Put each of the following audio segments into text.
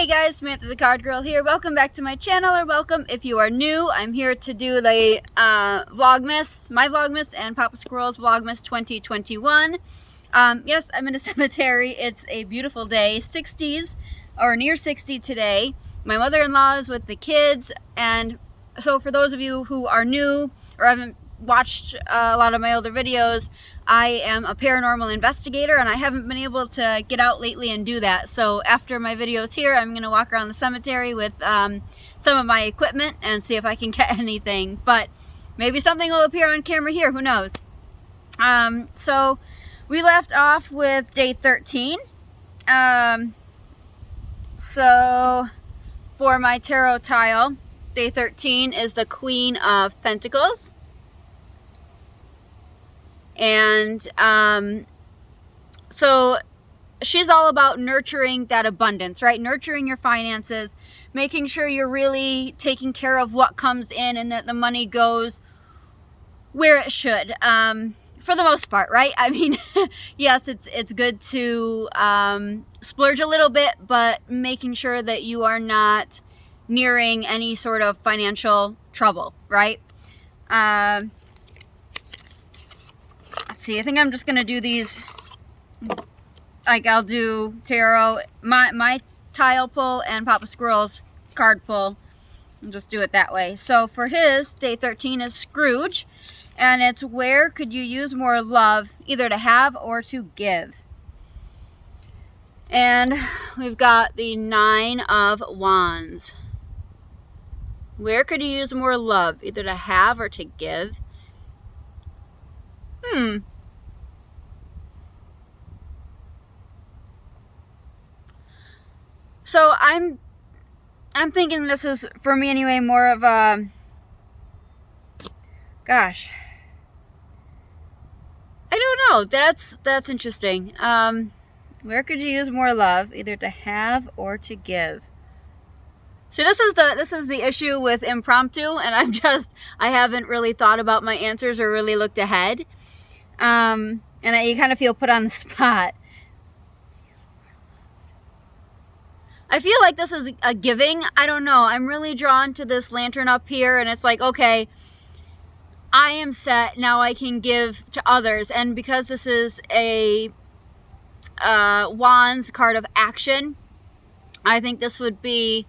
Hey guys, Samantha the Card Girl here. Welcome back to my channel, or welcome if you are new. I'm here to do the Vlogmas, my Vlogmas, and Papa Squirrel's Vlogmas 2021. Yes, I'm in a cemetery. It's a beautiful day, 60s, or near 60 today. My mother-in-law is with the kids, and so for those of you who are new or haven't watched a lot of my older videos, I am a paranormal investigator and I haven't been able to get out lately and do that. So after my videos here, I'm going to walk around the cemetery with some of my equipment and see if I can get anything. But maybe something will appear on camera here, who knows. So we left off with day 13. So for my tarot tile, day 13 is the Queen of Pentacles. And so she's all about nurturing that abundance, right? Nurturing your finances, making sure you're really taking care of what comes in and that the money goes where it should, for the most part, right? I mean, yes, it's good to splurge a little bit, but making sure that you are not nearing any sort of financial trouble, right? Let's see, I think I'm just gonna do these, like I'll do tarot, my tile pull and Papa Squirrel's card pull, and just do it that way. So for his, day 13 is Scrooge, and it's where could you use more love, either to have or to give. And we've got the 9 of Wands. Where could you use more love, either to have or to give? So I'm thinking this is, for me anyway, more of a, gosh, I don't know. That's interesting. Where could you use more love, either to have or to give? See, this is the issue with impromptu, and I haven't really thought about my answers or really looked ahead. And you kind of feel put on the spot. I feel like this is a giving. I don't know. I'm really drawn to this lantern up here, and it's like, okay, I am set. Now I can give to others. And because this is a Wands card of action, I think this would be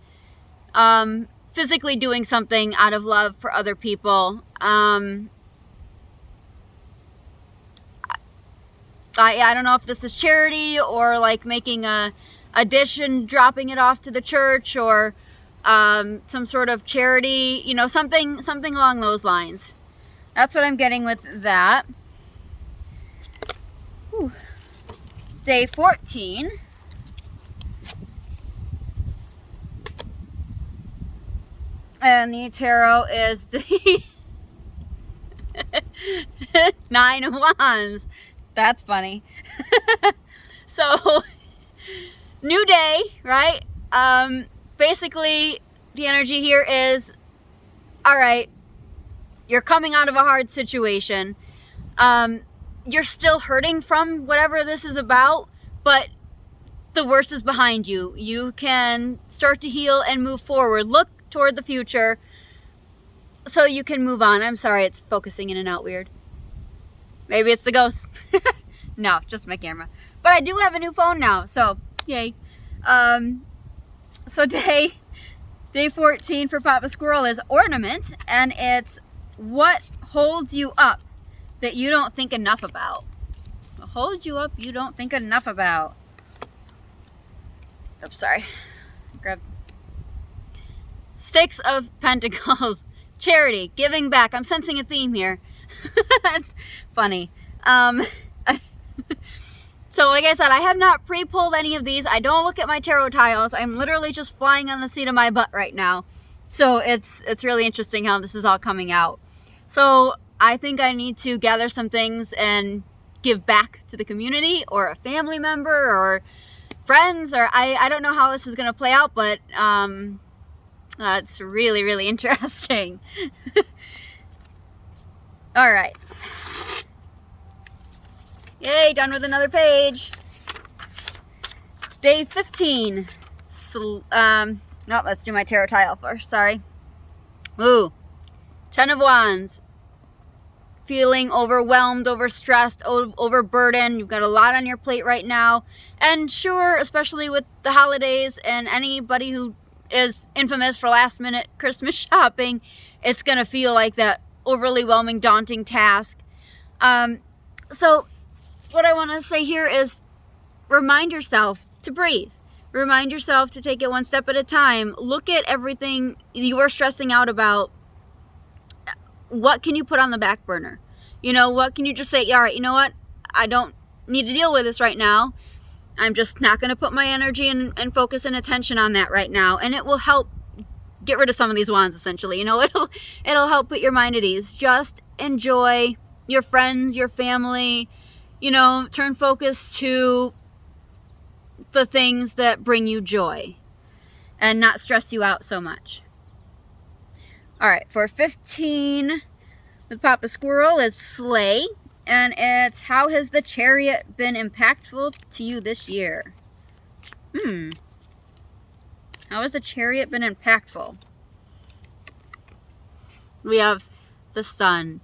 physically doing something out of love for other people. I don't know if this is charity or like making a dish and dropping it off to the church, or some sort of charity, you know, something along those lines. That's what I'm getting with that. Whew. Day 14. And the tarot is the 9 of Wands. That's funny. So, new day, right? Basically, the energy here is, all right, you're coming out of a hard situation. You're still hurting from whatever this is about, but the worst is behind you. You can start to heal and move forward. Look toward the future so you can move on. I'm sorry, it's focusing in and out weird. Maybe it's the ghost. No, just my camera. But I do have a new phone now, so yay. So day 14 for Papa Squirrel is ornament, and it's what holds you up that you don't think enough about. What holds you up you don't think enough about. Oops, sorry. Grab 6 of Pentacles. Charity, giving back. I'm sensing a theme here. That's funny. So like I said, I have not pre-pulled any of these. I don't look at my tarot tiles. I'm literally just flying on the seat of my butt right now. So it's really interesting how this is all coming out. So I think I need to gather some things and give back to the community, or a family member, or friends, or I don't know how this is going to play out, but it's really, really interesting. All right. Yay, done with another page. Day 15, No, let's do my tarot tile first. Sorry. Ooh, 10 of Wands. Feeling overwhelmed, overstressed, overburdened. You've got a lot on your plate right now. And sure, especially with the holidays and anybody who is infamous for last minute Christmas shopping, it's going to feel like that overly whelming, daunting task. So what I want to say here is remind yourself to breathe. Remind yourself to take it one step at a time. Look at everything you are stressing out about. What can you put on the back burner? You know, what can you just say, all right, you know what? I don't need to deal with this right now. I'm just not going to put my energy and focus and attention on that right now. And it will help get rid of some of these wands, essentially. You know, it'll help put your mind at ease. Just enjoy your friends, your family, you know, turn focus to the things that bring you joy and not stress you out so much. All right, for 15 with Papa Squirrel is Slay, and it's how has the Chariot been impactful to you this year? How has the Chariot been impactful? We have the Sun.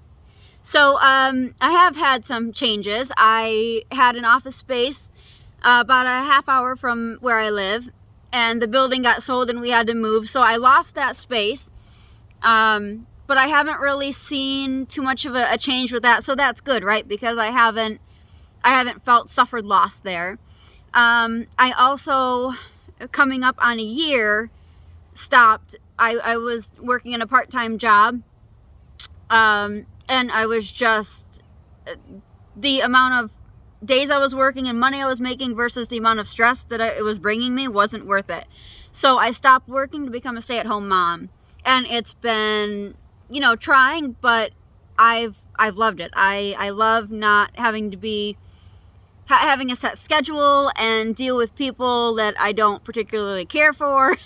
So I have had some changes. I had an office space about a half hour from where I live, and the building got sold and we had to move, so I lost that space. But I haven't really seen too much of a change with that, so that's good, right? Because I haven't suffered loss there. I also, coming up on a year, stopped. I was working in a part-time job, and I was just, the amount of days I was working and money I was making versus the amount of stress that it was bringing me wasn't worth it. So I stopped working to become a stay-at-home mom. And it's been, you know, trying, but I've loved it. I love not having to be having a set schedule and deal with people that I don't particularly care for,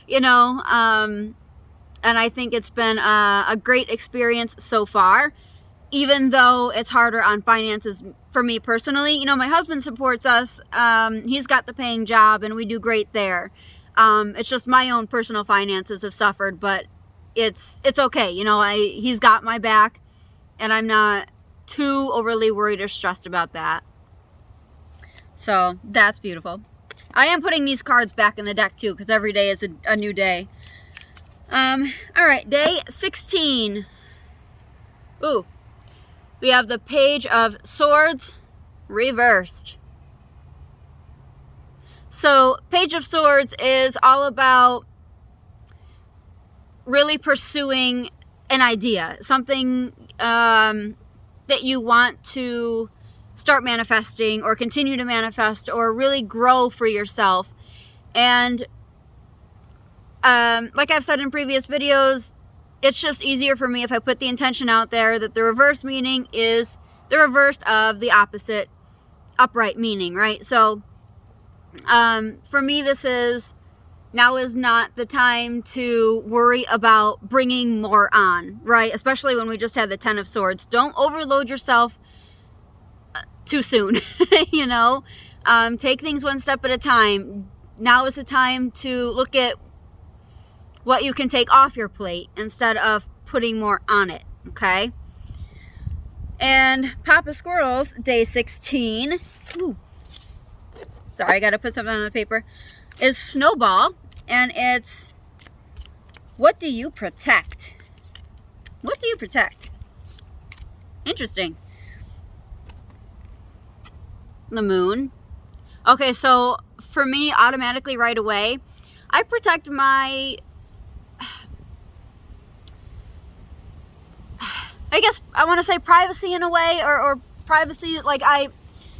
you know. And I think it's been a great experience so far, even though it's harder on finances for me personally. You know, my husband supports us. He's got the paying job and we do great there. It's just my own personal finances have suffered, but it's okay. You know, he's got my back and I'm not too overly worried or stressed about that. So that's beautiful. I am putting these cards back in the deck too, because every day is a new day. All right, day 16. Ooh, we have the Page of Swords reversed. So Page of Swords is all about really pursuing an idea, something that you want to start manifesting or continue to manifest or really grow for yourself. And like I've said in previous videos, it's just easier for me if I put the intention out there that the reverse meaning is the reverse of the opposite upright meaning, right? So for me, now is not the time to worry about bringing more on, right? Especially when we just had the 10 of Swords. Don't overload yourself too soon, you know? Take things one step at a time. Now is the time to look at what you can take off your plate instead of putting more on it, okay? And Papa Squirrel's day 16. Ooh. Sorry, I got to put something on the paper. Is Snowball, and it's what do you protect? What do you protect? Interesting. The Moon. Okay, so for me, automatically right away, I protect my, I guess I want to say privacy in a way, or privacy, like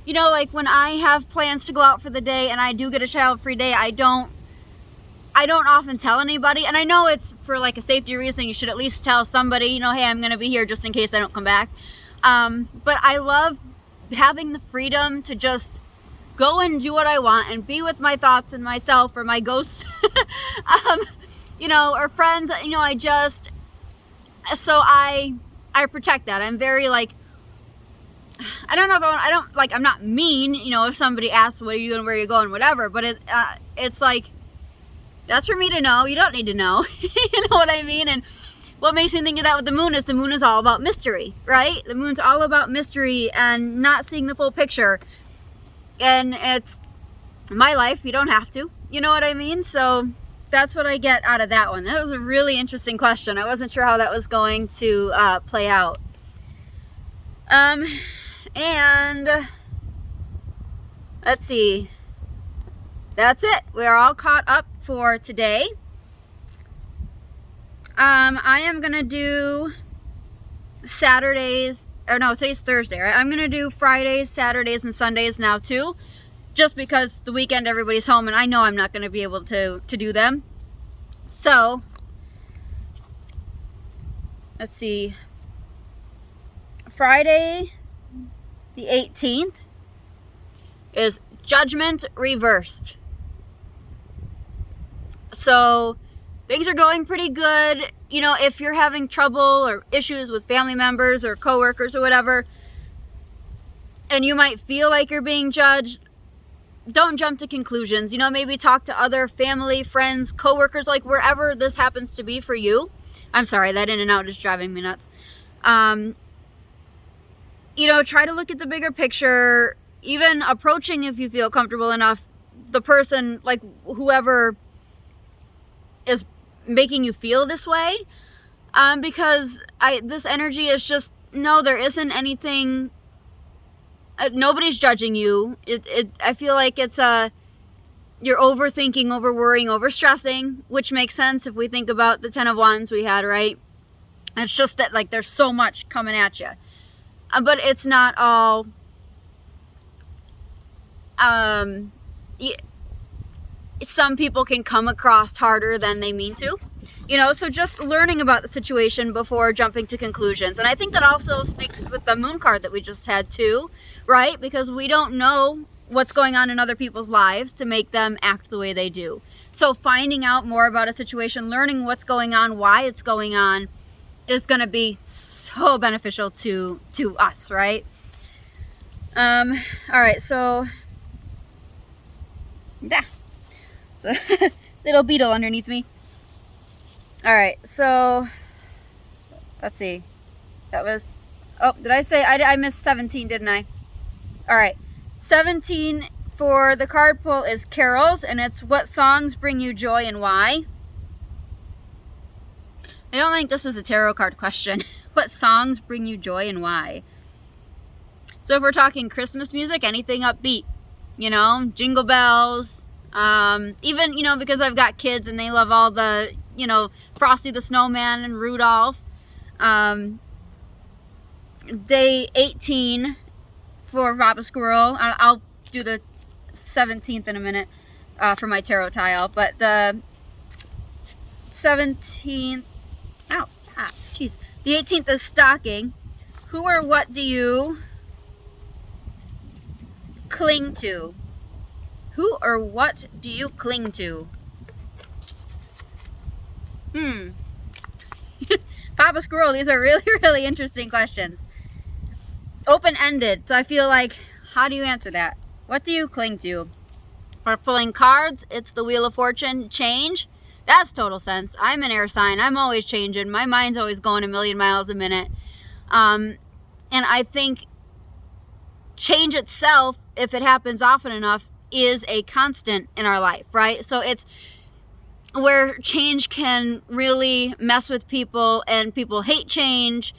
you know, like when I have plans to go out for the day and I do get a child-free day, I don't often tell anybody. And I know it's for like a safety reason. You should at least tell somebody, you know, hey, I'm going to be here just in case I don't come back. But I love having the freedom to just go and do what I want and be with my thoughts and myself or my ghosts, you know, or friends, you know, so I protect that. I'm very like, I don't know if I'm not mean, you know, if somebody asks, what are you doing, where are you going, whatever, but it's like, That's for me to know. You don't need to know. You know what I mean? And what makes me think of that with the moon is all about mystery, right? The moon's all about mystery and not seeing the full picture. And it's my life. You don't have to. You know what I mean? So that's what I get out of that one. That was a really interesting question. I wasn't sure how that was going to play out. And let's see. That's it. We are all caught up for today. I am going to do Saturdays, or no, today's Thursday, right? I'm going to do Fridays, Saturdays, and Sundays now too, just because the weekend everybody's home and I know I'm not going to be able to do them. So, let's see. Friday, the 18th, is Judgment Reversed. So, things are going pretty good. You know, if you're having trouble or issues with family members or coworkers or whatever, and you might feel like you're being judged, don't jump to conclusions. You know, maybe talk to other family, friends, coworkers, like wherever this happens to be for you. I'm sorry, that in and out is driving me nuts. You know, try to look at the bigger picture, even approaching, if you feel comfortable enough, the person, like whoever is making you feel this way, because this energy is just, no, there isn't anything, nobody's judging you. I feel like it's you're overthinking, over worrying, over stressing, which makes sense if we think about the 10 of Wands we had, right? It's just that, like, there's so much coming at you, but it's not all some people can come across harder than they mean to, you know, so just learning about the situation before jumping to conclusions. And I think that also speaks with the moon card that we just had too, right? Because we don't know what's going on in other people's lives to make them act the way they do. So finding out more about a situation, learning what's going on, why it's going on, is going to be so beneficial to us, right? All right, so yeah. A little beetle underneath me. All right, so let's see. That was, oh, did I say, I missed 17, didn't I? All right, 17 for the card pull is carols, and it's what songs bring you joy and why. I don't think this is a tarot card question. What songs bring you joy and why? So if we're talking Christmas music, anything upbeat, you know, jingle bells. Even, you know, because I've got kids and they love all the, you know, Frosty the Snowman and Rudolph. Day 18 for Papa Squirrel. I'll do the 17th in a minute for my tarot tile. But the 17th, ow, stop, jeez. The 18th is stocking. Who or what do you cling to? Who or what do you cling to? Papa Squirrel, these are really, really interesting questions. Open-ended, so I feel like, how do you answer that? What do you cling to? For pulling cards, it's the Wheel of Fortune, change. That's total sense. I'm an air sign. I'm always changing. My mind's always going a million miles a minute. And I think change itself, if it happens often enough, is a constant in our life, right? So it's where change can really mess with people, and people hate change.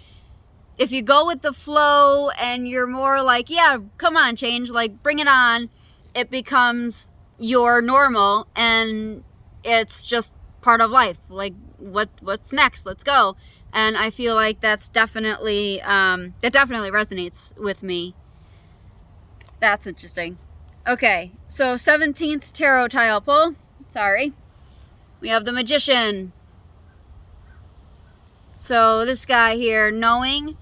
If you go with the flow and you're more like, yeah, come on, change, like bring it on, it becomes your normal, and it's just part of life. Like, what's next? Let's go. And I feel like that's definitely that definitely resonates with me. That's interesting. Okay, so 17th tarot tile pull. Sorry. We have the Magician. So this guy here, knowing,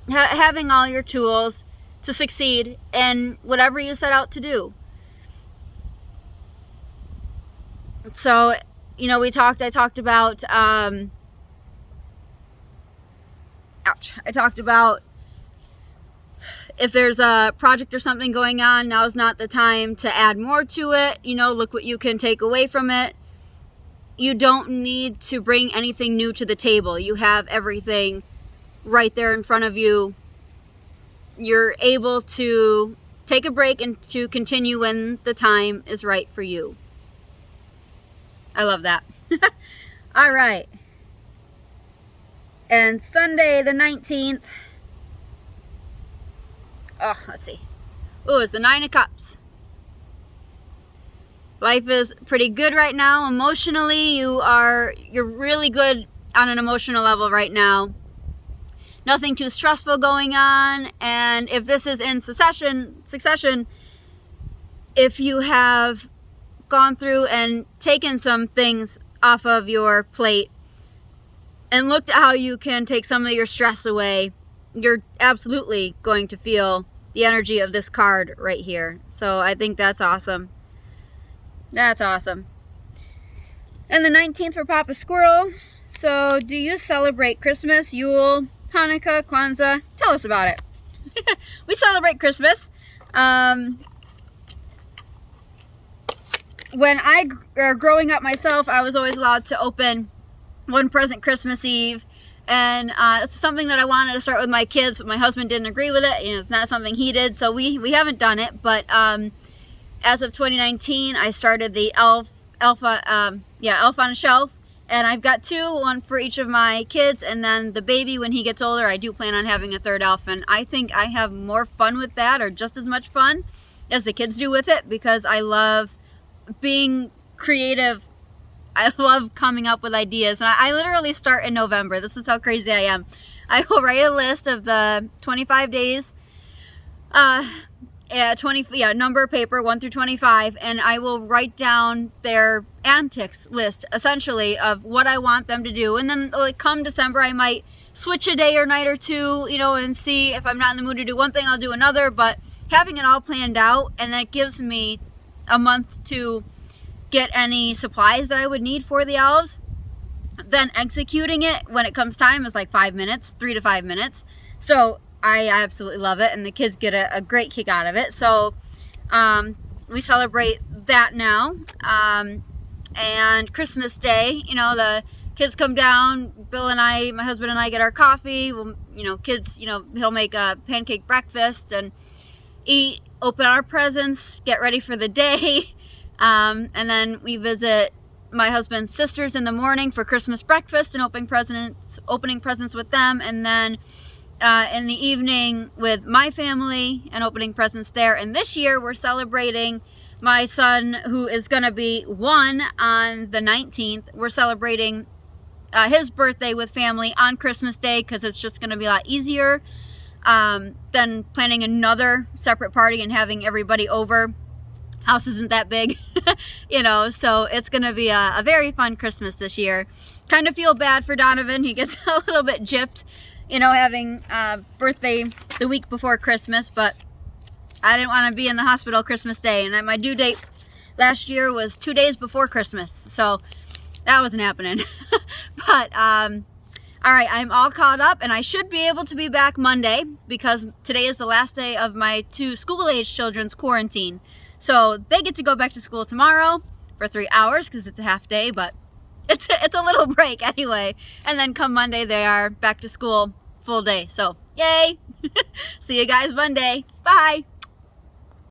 having all your tools to succeed in whatever you set out to do. So, you know, I talked about, I talked about if there's a project or something going on, now's not the time to add more to it. You know, look what you can take away from it. You don't need to bring anything new to the table. You have everything right there in front of you. You're able to take a break and to continue when the time is right for you. I love that. All right. And Sunday the 19th. Oh, let's see. Oh, it's the 9 of Cups. Life is pretty good right now. Emotionally, you're really good on an emotional level right now. Nothing too stressful going on. And if this is in succession, if you have gone through and taken some things off of your plate and looked at how you can take some of your stress away, you're absolutely going to feel the energy of this card right here. So I think that's awesome. That's awesome. And the 19th for Papa Squirrel. So do you celebrate Christmas, Yule, Hanukkah, Kwanzaa? Tell us about it. We celebrate Christmas. When growing up myself, I was always allowed to open one present Christmas Eve. And it's something that I wanted to start with my kids, but my husband didn't agree with it. You know, it's not something he did, so we haven't done it. But as of 2019, I started the Elf on a Shelf, and I've got 2, one for each of my kids, and then the baby, when he gets older, I do plan on having a 3rd elf, and I think I have more fun with that, or just as much fun as the kids do with it, because I love being creative. I love coming up with ideas, and I literally start in November. This is how crazy I am. I will write a list of the 25 days, number paper 1 through 25, and I will write down their antics list, essentially, of what I want them to do. And then, like, come December, I might switch a day or night or two, you know, and see if I'm not in the mood to do one thing, I'll do another. But having it all planned out, and that gives me a month to get any supplies that I would need for the elves. Then executing it when it comes time is like 5 minutes, 3 to 5 minutes. So I absolutely love it, and the kids get a great kick out of it. So we celebrate that now. And Christmas Day, you know, the kids come down, Bill and I, my husband and I, get our coffee. We'll, you know, kids, you know, he'll make a pancake breakfast and eat, open our presents, get ready for the day. And then we visit my husband's sisters in the morning for Christmas breakfast and opening presents with them. And then in the evening with my family and opening presents there. And this year we're celebrating my son, who is going to be 1 on the 19th. We're celebrating his birthday with family on Christmas Day, because it's just going to be a lot easier than planning another separate party and having everybody over. House isn't that big, you know, so it's going to be a very fun Christmas this year. Kind of feel bad for Donovan. He gets a little bit gypped, you know, having birthday the week before Christmas, but I didn't want to be in the hospital Christmas Day, and my due date last year was 2 days before Christmas, so that wasn't happening. But all right, I'm all caught up, and I should be able to be back Monday, because today is the last day of my 2 school-age children's quarantine. So they get to go back to school tomorrow for 3 hours, because it's a half day, but it's a little break anyway. And then come Monday, they are back to school full day. So yay! See you guys Monday. Bye!